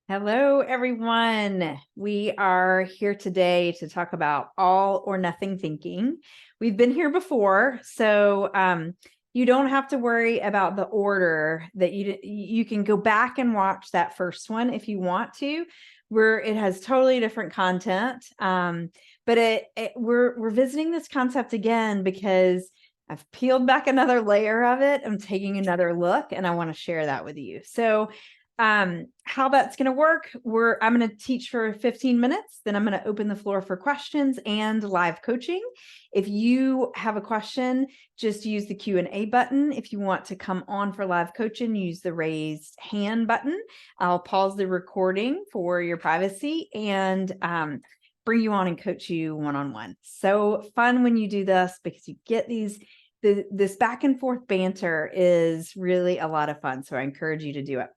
Hello, everyone. We are here today to talk about all or nothing thinking. We've been here before, so you don't have to worry about the order that you can go back and watch that first one if you want to, where it has totally different content. But we're visiting this concept again because I've peeled back another layer of it. I'm taking another look, and I want to share that with you. So how that's going to work, I'm going to teach for 15 minutes, then I'm going to open the floor for questions and live coaching. If you have a question, just use the Q&A button. If you want to come on for live coaching, use the raised hand button. I'll pause the recording for your privacy and bring you on and coach you one-on-one. So fun when you do this because you get this back and forth banter is really a lot of fun. So I encourage you to do it.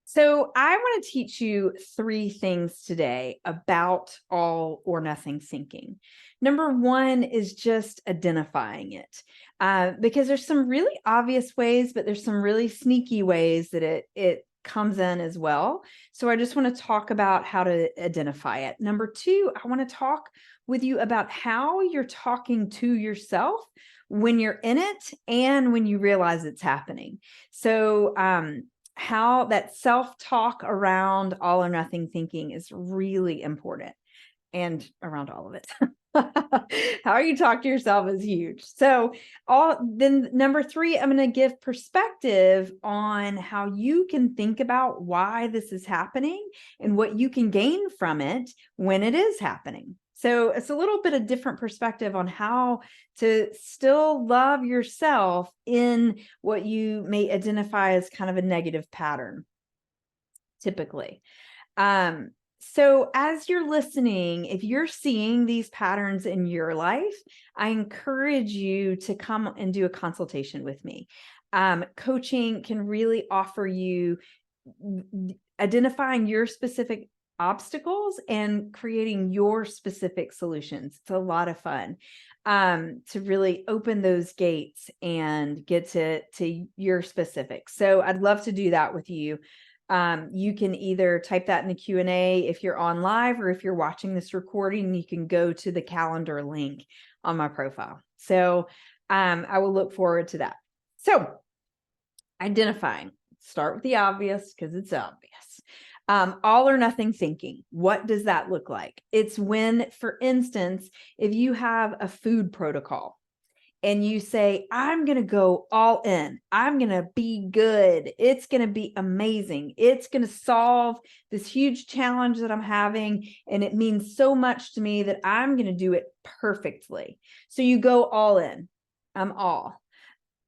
So I want to teach you 3 things today about all or nothing thinking. Number 1 is just identifying it, because there's some really obvious ways, but there's some really sneaky ways that it comes in as well. So I just want to talk about how to identify it. Number 2, I want to talk with you about how you're talking to yourself when you're in it and when you realize it's happening. So how that self-talk around all or nothing thinking is really important, and around all of it. How you talk to yourself is huge. So then number 3, I'm going to give perspective on how you can think about why this is happening and what you can gain from it when it is happening. So it's a little bit of different perspective on how to still love yourself in what you may identify as kind of a negative pattern, typically. So as you're listening, if you're seeing these patterns in your life, I encourage you to come and do a consultation with me. Coaching can really offer you identifying your specific obstacles and creating your specific solutions. It's a lot of fun to really open those gates and get to your specifics. So I'd love to do that with you. You can either type that in the Q&A if you're on live, or if you're watching this recording, you can go to the calendar link on my profile. So I will look forward to that. So identifying, start with the obvious because it's obvious. All or nothing thinking. What does that look like? It's when, for instance, if you have a food protocol and you say, I'm going to go all in, I'm going to be good, it's going to be amazing, it's going to solve this huge challenge that I'm having, and it means so much to me that I'm going to do it perfectly. So you go all in. I'm all.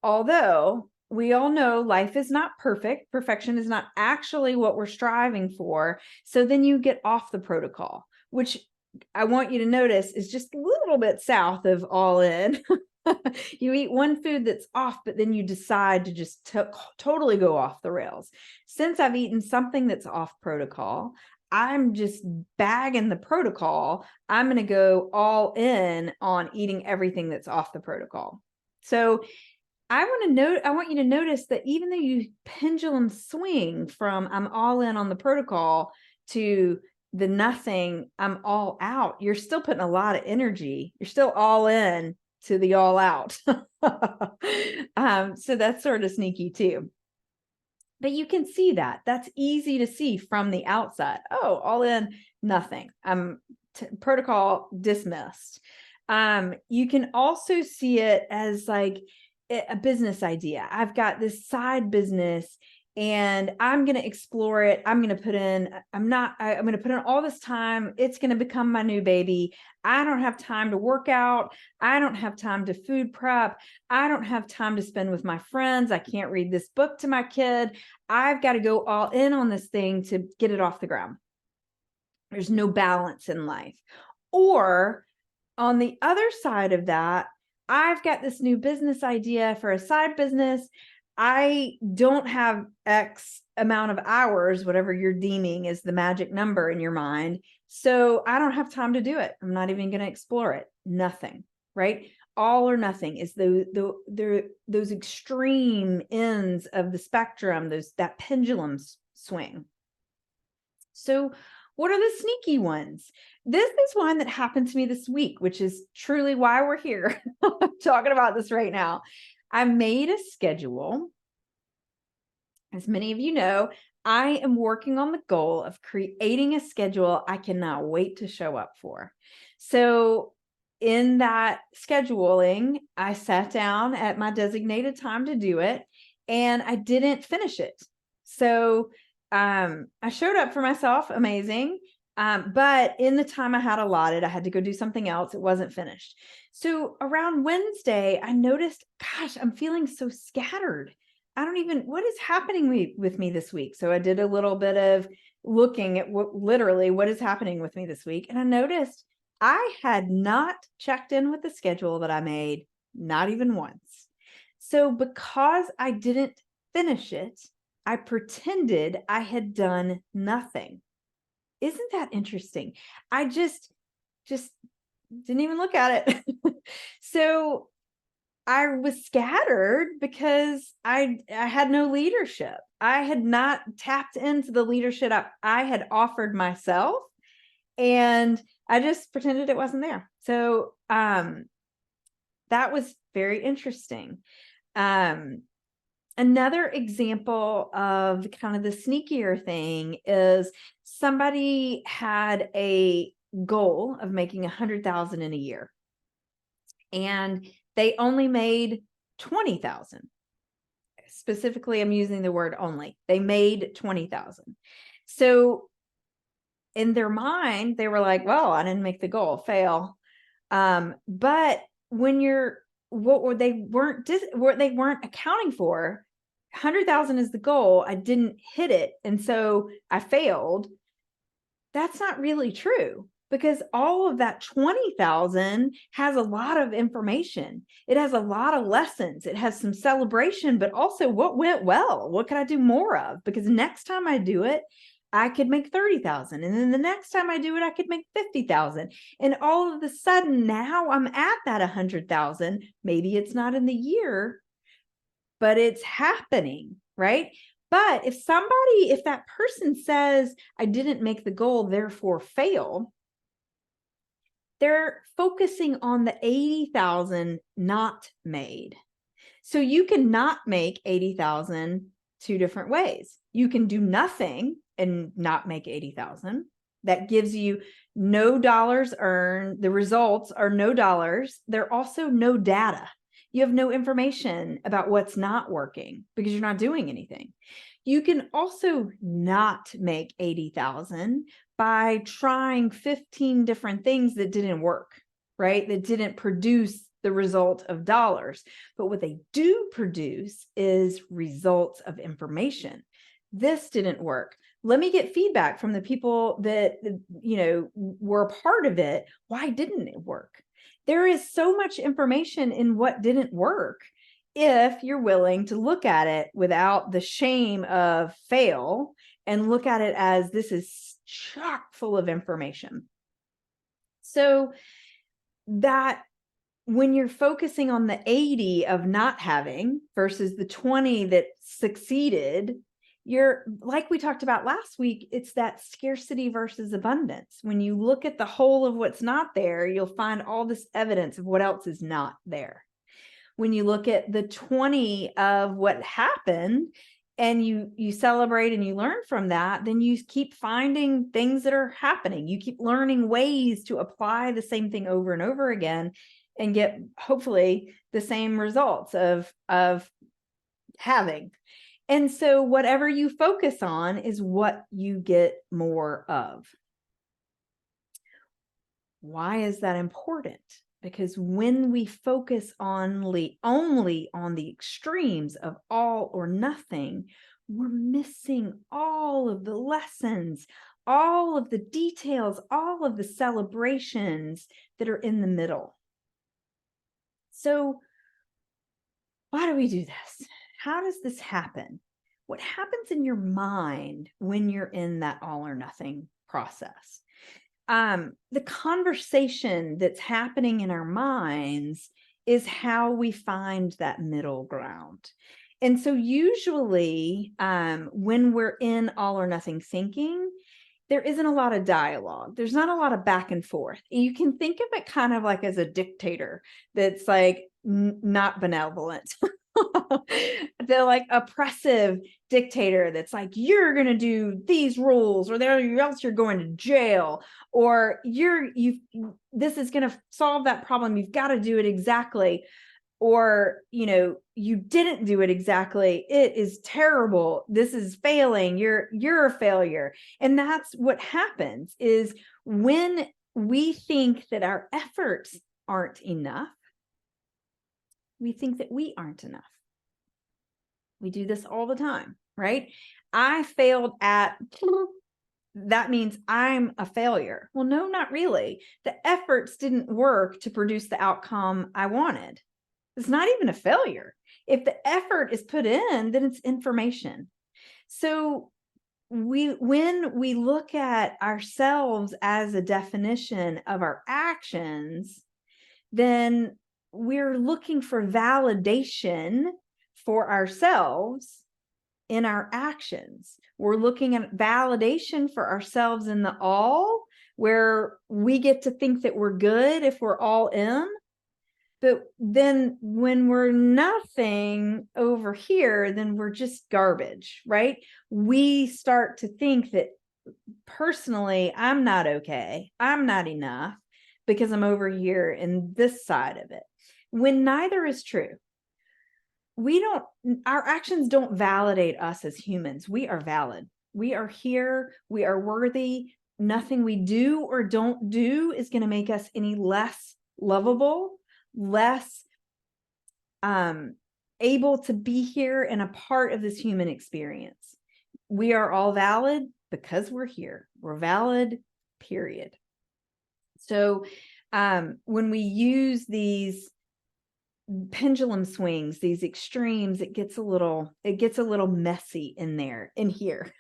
Although we all know life is not perfect. Perfection is not actually what we're striving for. So then you get off the protocol, which I want you to notice is just a little bit south of all in. You eat one food that's off, but then you decide to just totally go off the rails. Since I've eaten something that's off protocol, I'm just bagging the protocol. I'm going to go all in on eating everything that's off the protocol. So I want you to notice that even though you pendulum swing from I'm all in on the protocol to the nothing, I'm all out, you're still putting a lot of energy. You're still all in to the all out. So that's sort of sneaky too. But you can see that. That's easy to see from the outside. Oh, all in, nothing. Protocol dismissed. You can also see it as like a business idea. I've got this side business and I'm going to explore it. I'm going to put in all this time. It's going to become my new baby. I don't have time to work out. I don't have time to food prep. I don't have time to spend with my friends. I can't read this book to my kid. I've got to go all in on this thing to get it off the ground. There's no balance in life. Or on the other side of that, I've got this new business idea for a side business. I don't have X amount of hours, whatever you're deeming is the magic number in your mind. So I don't have time to do it. I'm not even going to explore it. Nothing, right? All or nothing is those extreme ends of the spectrum, that pendulum swing. So, what are the sneaky ones? This is one that happened to me this week, which is truly why we're here talking about this right now. I made a schedule. As many of you know, I am working on the goal of creating a schedule I cannot wait to show up for. So, in that scheduling, I sat down at my designated time to do it, and I didn't finish it. So, I showed up for myself, amazing. But in the time I had allotted, I had to go do something else. It wasn't finished. So around Wednesday, I noticed, gosh, I'm feeling so scattered. I don't even, what is happening with me this week? So I did a little bit of looking at what is happening with me this week. And I noticed I had not checked in with the schedule that I made, not even once. So because I didn't finish it, I pretended I had done nothing. Isn't that interesting? I just didn't even look at it. So I was scattered because I had no leadership. I had not tapped into the leadership I had offered myself, and I just pretended it wasn't there. So that was very interesting. Another example of kind of the sneakier thing is somebody had a goal of making 100,000 in a year, and they only made 20,000. Specifically, I'm using the word only. They made 20,000. So in their mind, they were like, well, I didn't make the goal, fail. But when you're, they weren't accounting for, 100,000 is the goal. I didn't hit it, and so I failed. That's not really true, because all of that 20,000 has a lot of information. It has a lot of lessons. It has some celebration, but also what went well. What can I do more of? Because next time I do it, I could make 30,000. And then the next time I do it, I could make 50,000. And all of a sudden now I'm at that 100,000. Maybe it's not in the year, but it's happening, right? But if that person says, I didn't make the goal, therefore fail, they're focusing on the 80,000 not made. So you can not make 80,000 two different ways. You can do nothing and not make 80,000. That gives you no dollars earned. The results are no dollars. They're also no data. You have no information about what's not working because you're not doing anything. You can also not make 80,000 by trying 15 different things that didn't work, right? That didn't produce the result of dollars. But what they do produce is results of information. This didn't work. Let me get feedback from the people that, were a part of it. Why didn't it work? There is so much information in what didn't work if you're willing to look at it without the shame of fail and look at it as this is chock full of information. So that when you're focusing on the 80 of not having versus the 20 that succeeded, you're, like we talked about last week, it's that scarcity versus abundance. When you look at the whole of what's not there, you'll find all this evidence of what else is not there. When you look at the 20 of what happened and you celebrate and you learn from that, then you keep finding things that are happening. You keep learning ways to apply the same thing over and over again and get hopefully the same results of having. And so whatever you focus on is what you get more of. Why is that important? Because when we focus only on the extremes of all or nothing, we're missing all of the lessons, all of the details, all of the celebrations that are in the middle. So why do we do this? How does this happen? What happens in your mind when you're in that all or nothing process? The conversation that's happening in our minds is how we find that middle ground. And so usually when we're in all or nothing thinking, there isn't a lot of dialogue. There's not a lot of back and forth. You can think of it kind of like as a dictator that's like not benevolent. The like oppressive dictator that's like, you're going to do these rules or else you're going to jail, or this is going to solve that problem. You've got to do it exactly. Or, you didn't do it exactly. It is terrible. This is failing. You're a failure. And that's what happens is when we think that our efforts aren't enough, we think that we aren't enough. We do this all the time, right? I failed at, that means I'm a failure. Well, no, not really. The efforts didn't work to produce the outcome I wanted. It's not even a failure. If the effort is put in, then it's information. So when we look at ourselves as a definition of our actions, then we're looking for validation for ourselves in our actions. We're looking at validation for ourselves in the all, where we get to think that we're good if we're all in. But then when we're nothing over here, then we're just garbage, right? We start to think that personally, I'm not okay. I'm not enough because I'm over here in this side of it. When neither is true. Our actions don't validate us as humans. We are valid. We are here. We are worthy. Nothing we do or don't do is going to make us any less lovable, less able to be here and a part of this human experience. We are all valid because we're here. We're valid, period. So when we use these pendulum swings, these extremes, it gets a little messy in here.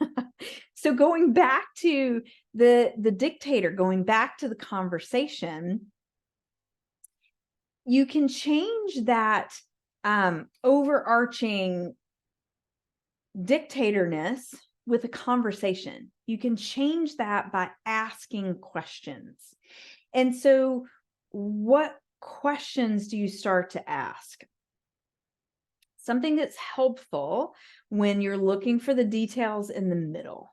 So going back to the dictator, going back to the conversation, you can change that overarching dictatorness with a conversation. You can change that by asking questions. And so what questions do you start to ask? Something that's helpful when you're looking for the details in the middle.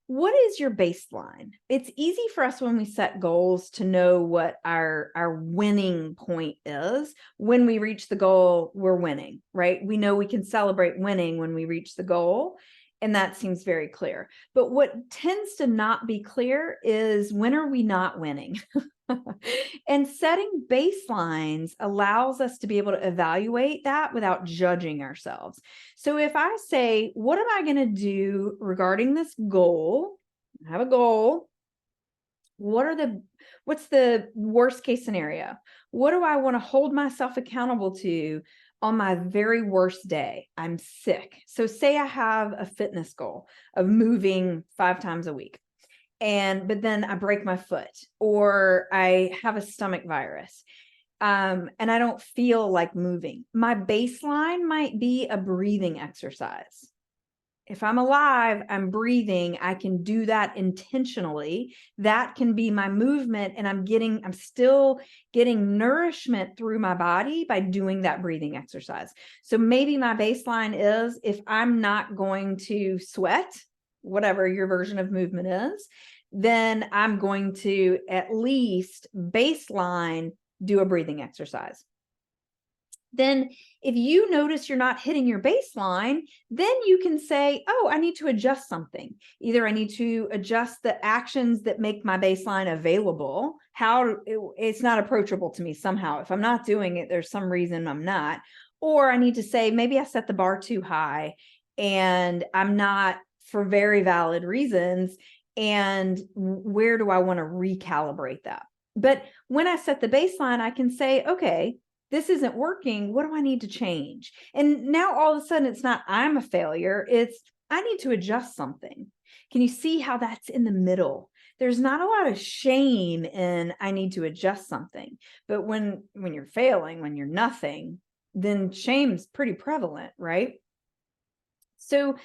What is your baseline? It's easy for us when we set goals to know what our winning point is. When we reach the goal, we're winning, right? We know we can celebrate winning when we reach the goal, and that seems very clear. But what tends to not be clear is, when are we not winning? And setting baselines allows us to be able to evaluate that without judging ourselves. So if I say, what am I going to do regarding this goal? I have a goal. What's the worst case scenario? What do I want to hold myself accountable to on my very worst day? I'm sick. So say I have a fitness goal of moving 5 times a week. But then I break my foot, or I have a stomach virus, and I don't feel like moving. My baseline might be a breathing exercise. If I'm alive, I'm breathing, I can do that intentionally. That can be my movement, and I'm still getting nourishment through my body by doing that breathing exercise. So maybe my baseline is, if I'm not going to sweat, whatever your version of movement is, then I'm going to at least baseline do a breathing exercise. Then if you notice you're not hitting your baseline, then you can say, oh, I need to adjust something. Either I need to adjust the actions that make my baseline available. It's not approachable to me somehow. If I'm not doing it, there's some reason I'm not. Or I need to say, maybe I set the bar too high and I'm not, for very valid reasons. And where do I want to recalibrate that? But when I set the baseline, I can say, okay, this isn't working. What do I need to change? And now all of a sudden, it's not I'm a failure. It's I need to adjust something. Can you see how that's in the middle? There's not a lot of shame in I need to adjust something. But when you're failing, when you're nothing, then shame's pretty prevalent, right? So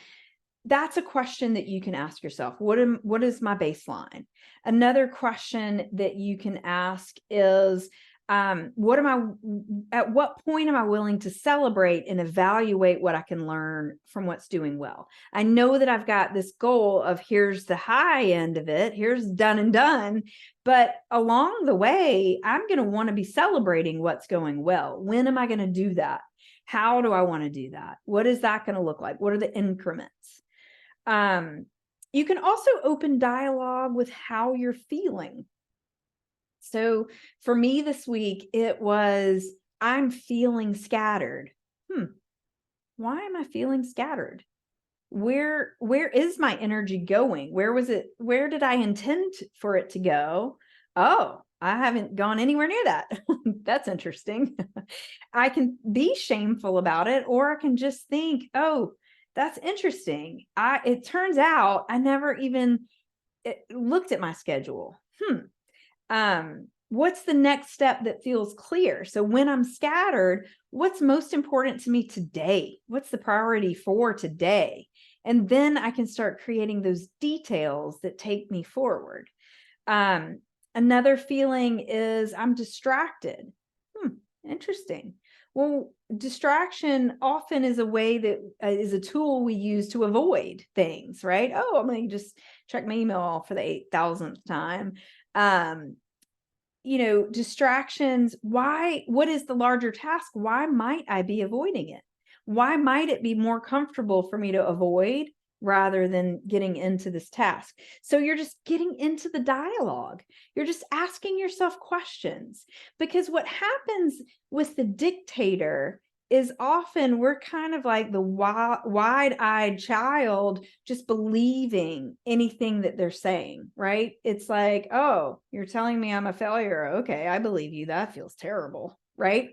That's a question that you can ask yourself. What is my baseline? Another question that you can ask is, at what point am I willing to celebrate and evaluate what I can learn from what's doing well? I know that I've got this goal of here's the high end of it, here's done and done, but along the way, I'm going to want to be celebrating what's going well. When am I going to do that? How do I want to do that? What is that going to look like? What are the increments? You can also open dialogue with how you're feeling. So for me this week, it was, I'm feeling scattered. Why am I feeling scattered? Where is my energy going? Where did I intend for it to go? Oh, I haven't gone anywhere near that. That's interesting. I can be shameful about it, or I can just think, oh, that's interesting. It turns out I never even looked at my schedule. What's the next step that feels clear? So when I'm scattered, what's most important to me today? What's the priority for today? And then I can start creating those details that take me forward. Another feeling is I'm distracted. Interesting. Well, distraction often is a way that is a tool we use to avoid things, right? Oh, I'm going to just check my email for the 8,000th time. Distractions, what is the larger task? Why might I be avoiding it? Why might it be more comfortable for me to avoid rather than getting into this task? So you're just getting into the dialogue. You're just asking yourself questions, because what happens with the dictator is often we're kind of like the wide-eyed child, just believing anything that they're saying, right? It's like, oh, you're telling me I'm a failure. Okay, I believe you. That feels terrible, right?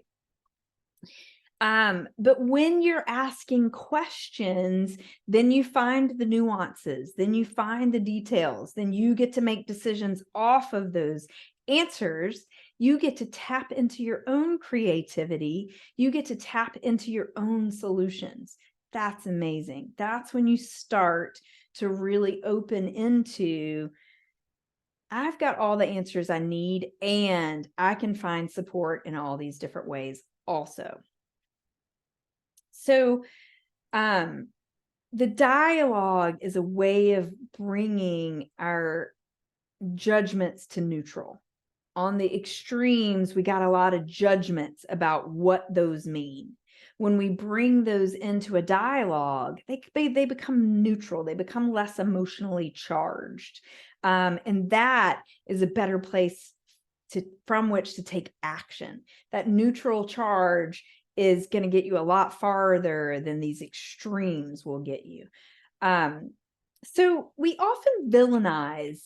But when you're asking questions, then you find the nuances, then you find the details, then you get to make decisions off of those answers. You get to tap into your own creativity. You get to tap into your own solutions. That's amazing. That's when you start to really open into, I've got all the answers I need, and I can find support in all these different ways also. So the dialogue is a way of bringing our judgments to neutral. On the extremes, we got a lot of judgments about what those mean. When we bring those into a dialogue, they become neutral. They become less emotionally charged. And that is a better place from which to take action. That neutral charge is going to get you a lot farther than these extremes will get you. So we often villainize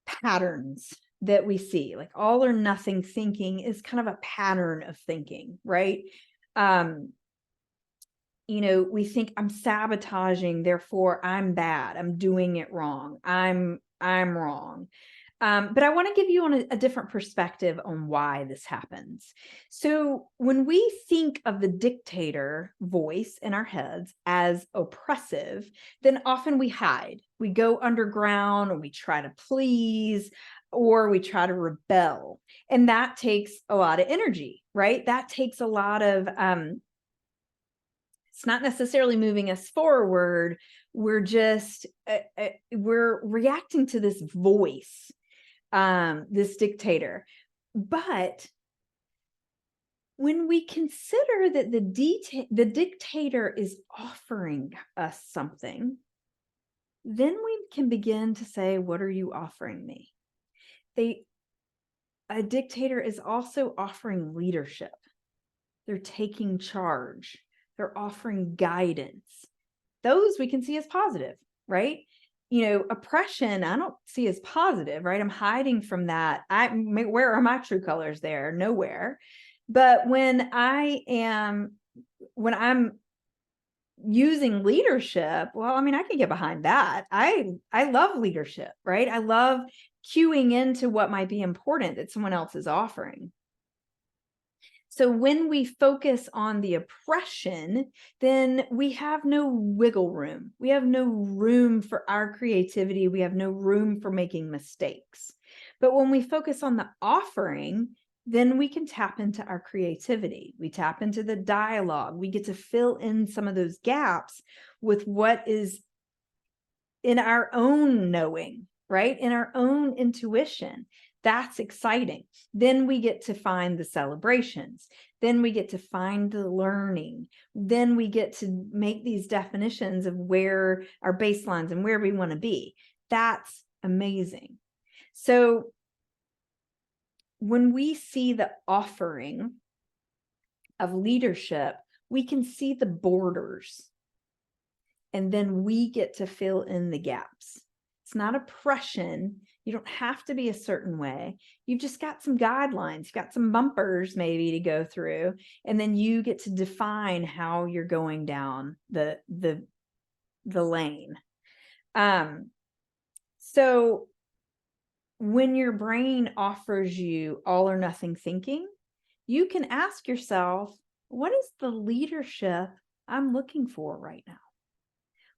patterns that we see, like all or nothing thinking is kind of a pattern of thinking, right? We think I'm sabotaging, therefore I'm bad. I'm doing it wrong. I'm wrong. But I want to give you a different perspective on why this happens. So when we think of the dictator voice in our heads as oppressive, then often we hide. We go underground, or we try to please, or we try to rebel. And that takes a lot of energy, right? That takes a lot of, it's not necessarily moving us forward. We're just, we're reacting to this voice, this dictator. But when we consider that the dictator is offering us something, then we can begin to say, what are you offering me? A dictator is also offering leadership. They're taking charge. They're offering guidance. Those we can see as positive, right? Oppression, I don't see as positive, right? I'm hiding from that. Where are my true colors there? Nowhere. But when I'm using leadership, well, I can get behind that. I love leadership, right? I love cueing into what might be important that someone else is offering. So when we focus on the oppression, then we have no wiggle room. We have no room for our creativity. We have no room for making mistakes. But when we focus on the offering, then we can tap into our creativity. We tap into the dialogue. We get to fill in some of those gaps with what is in our own knowing, right? In our own intuition. That's exciting. Then we get to find the celebrations. Then we get to find the learning. Then we get to make these definitions of where our baselines and where we want to be. That's amazing. So when we see the offering of leadership, we can see the borders. And then we get to fill in the gaps. It's not oppression. You don't have to be a certain way. You've just got some guidelines. You've got some bumpers maybe to go through. And then you get to define how you're going down the lane. So when your brain offers you all or nothing thinking, you can ask yourself, what is the leadership I'm looking for right now?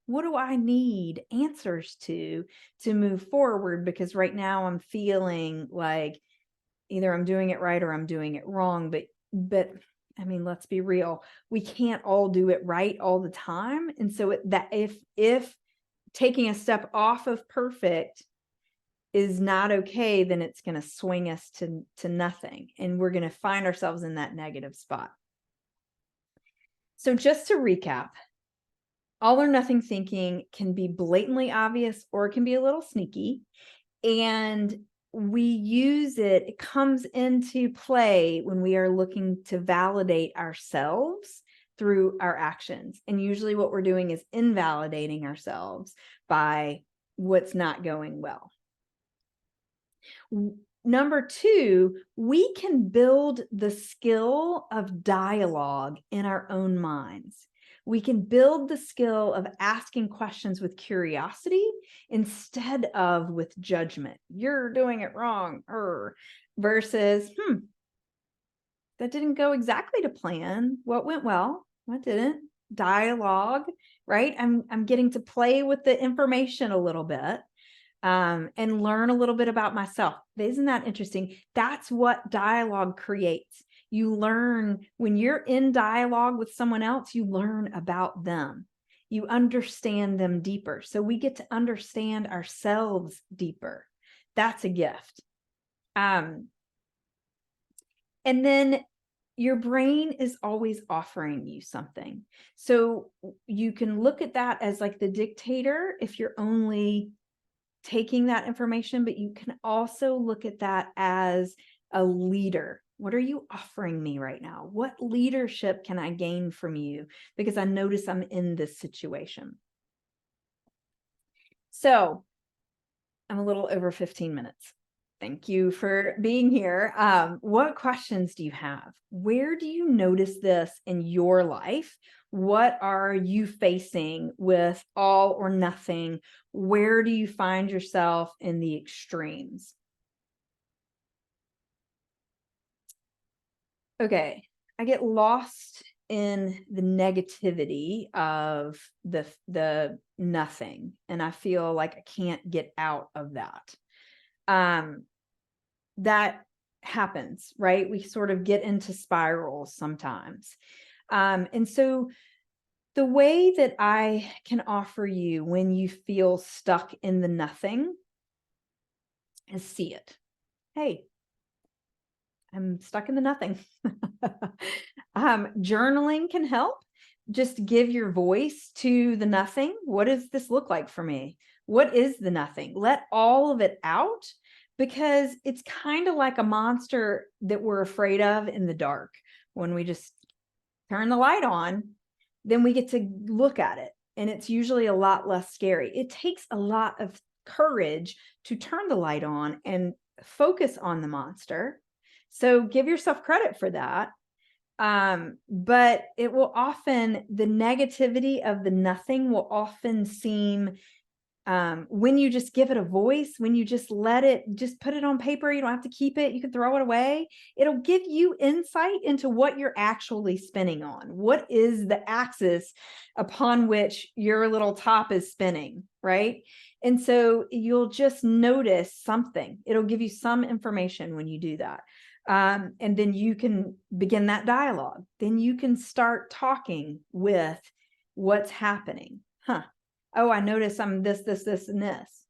What do I need answers to move forward? Because right now I'm feeling like either I'm doing it right or I'm doing it wrong. But I mean, let's be real. We can't all do it right all the time. And so if taking a step off of perfect is not okay, then it's going to swing us to nothing. And we're going to find ourselves in that negative spot. So just to recap, all or nothing thinking can be blatantly obvious or it can be a little sneaky. And we use it, it comes into play when we are looking to validate ourselves through our actions. And usually what we're doing is invalidating ourselves by what's not going well. Number two, we can build the skill of dialogue in our own minds. We can build the skill of asking questions with curiosity instead of with judgment. You're doing it wrong, versus, that didn't go exactly to plan. What went well? What didn't? Dialogue, right? I'm getting to play with the information a little bit. And learn a little bit about myself. Isn't that interesting? That's what dialogue creates. You learn when you're in dialogue with someone else, you learn about them. You understand them deeper. So we get to understand ourselves deeper. That's a gift. And then your brain is always offering you something. So you can look at that as like the dictator if you're only taking that information, but you can also look at that as a leader. What are you offering me right now? What leadership can I gain from you? Because I notice I'm in this situation. So I'm a little over 15 minutes. Thank you for being here. What questions do you have? Where do you notice this in your life? What are you facing with all or nothing? Where do you find yourself in the extremes? Okay, I get lost in the negativity of the nothing, and I feel like I can't get out of that. That happens, right? We sort of get into spirals sometimes. And so the way that I can offer you when you feel stuck in the nothing is see it. Hey, I'm stuck in the nothing. Journaling can help. Just give your voice to the nothing. What does this look like for me? What is the nothing? Let all of it out, because it's kind of like a monster that we're afraid of in the dark. When we just turn the light on, then we get to look at it, and it's usually a lot less scary. It takes a lot of courage to turn the light on and focus on the monster. So give yourself credit for that. But it will often, the negativity of the nothing will often seem when you just give it a voice, when you just let it, just put it on paper, you don't have to keep it, you can throw it away. It'll give you insight into what you're actually spinning on. What is the axis upon which your little top is spinning, right? And so you'll just notice something. It'll give you some information when you do that. And then you can begin that dialogue. Then you can start talking with what's happening. Oh, I notice I'm this, and this.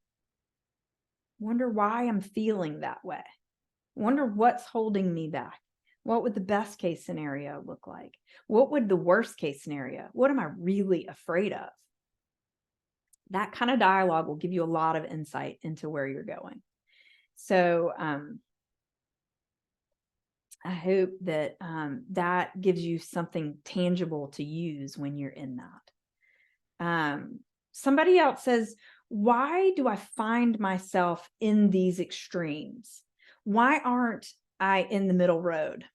Wonder why I'm feeling that way. Wonder what's holding me back. What would the best case scenario look like? What would the worst case scenario? What am I really afraid of? That kind of dialogue will give you a lot of insight into where you're going. So I hope that that gives you something tangible to use when you're in that. Somebody else says, why do I find myself in these extremes? Why aren't I in the middle road?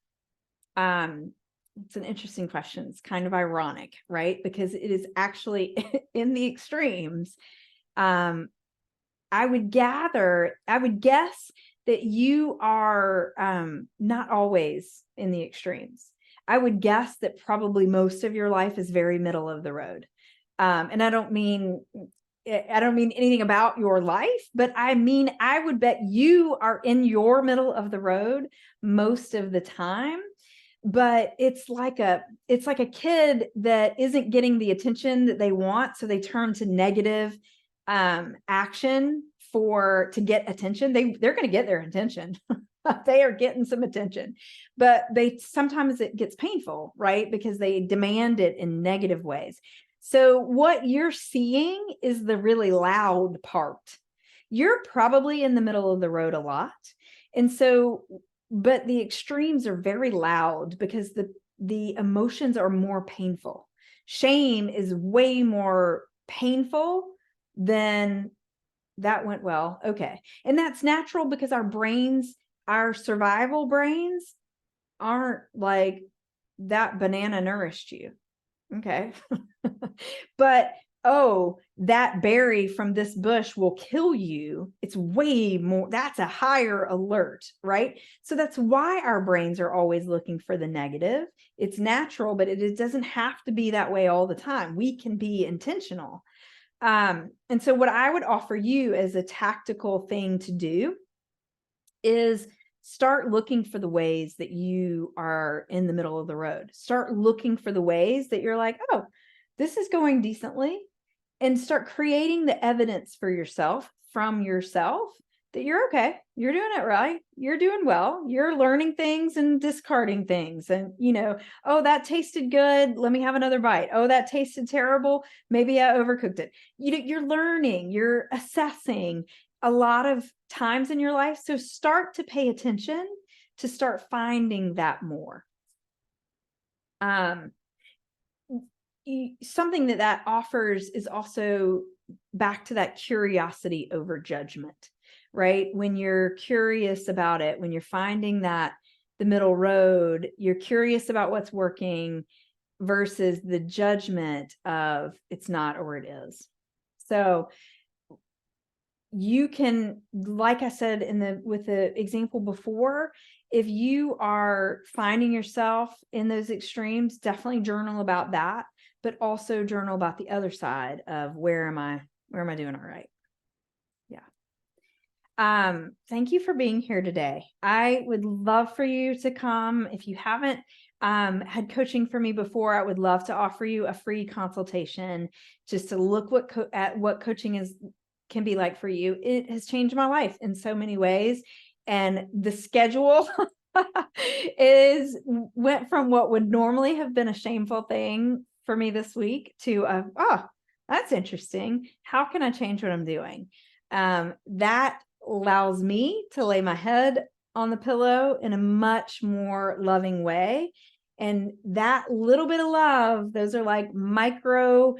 It's an interesting question. It's kind of ironic, right? Because it is actually in the extremes. I would guess that you are not always in the extremes. I would guess that probably most of your life is very middle of the road. And I don't mean anything about your life, but I mean, I would bet you are in your middle of the road most of the time. But it's like a kid that isn't getting the attention that they want, so they turn to negative action to get attention. They're going to get their attention. They are getting some attention, but sometimes it gets painful, right? Because they demand it in negative ways. So what you're seeing is the really loud part. You're probably in the middle of the road a lot. And so, but the extremes are very loud because the emotions are more painful. Shame is way more painful than that went well. Okay. And that's natural because our survival brains aren't like that banana nourished you. Okay. But, oh, that berry from this bush will kill you. It's way more, that's a higher alert, right? So that's why our brains are always looking for the negative. It's natural, but it doesn't have to be that way all the time. We can be intentional. And so what I would offer you as a tactical thing to do is start looking for the ways that you are in the middle of the road. Start looking for the ways that you're like, oh, this is going decently, and start creating the evidence for yourself from yourself that you're okay. You're doing it right. You're doing well. You're learning things and discarding things. And, oh, that tasted good. Let me have another bite. Oh, that tasted terrible. Maybe I overcooked it. You're learning, you're assessing a lot of times in your life. So start to pay attention to start finding that more. Something that offers is also back to that curiosity over judgment, right? When you're curious about it, when you're finding that the middle road, you're curious about what's working versus the judgment of it's not or it is. So you can, like I said with the example before, if you are finding yourself in those extremes, definitely journal about that, but also journal about the other side of where am I doing all right? Yeah. Thank you for being here today. I would love for you to come. If you haven't had coaching for me before, I would love to offer you a free consultation just to look at what coaching can be like for you. It has changed my life in so many ways. And the schedule went from what would normally have been a shameful thing for me this week to, that's interesting. How can I change what I'm doing? That allows me to lay my head on the pillow in a much more loving way. And that little bit of love, those are like micro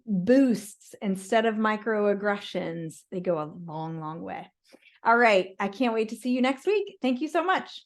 boosts instead of microaggressions. They go a long, long way. All right. I can't wait to see you next week. Thank you so much.